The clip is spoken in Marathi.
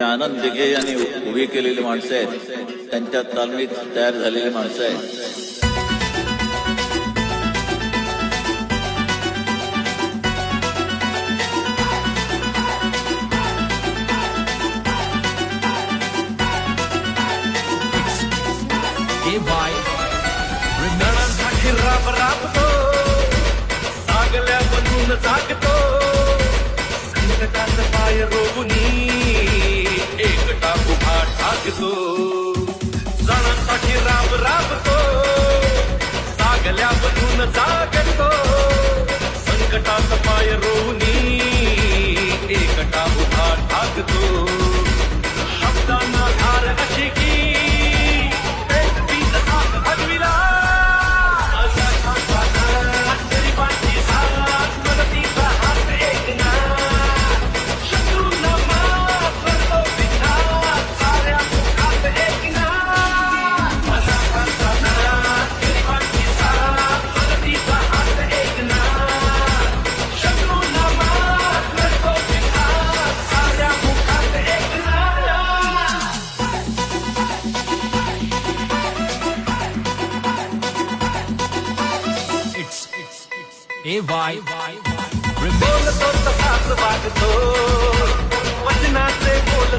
आनंद दिघे यांनी उभी केलेली माणसं आहेत, त्यांच्या तालमीत तयार झालेली माणसं आहेत. साठी राब राबतो, सागल्या बनून जागतो, संकटात पाय रोवूनी एकटा उभा ठाकतो. सणांसाठी राब राबतो, सागल्या बनून जागतो, संकटात पाय रोवूनी एकटा उभा ठाकतो. शब्दांना धार अशी की एक बीज हात हलविला, बोलतो तसाच वागतो, वचनाचे बोल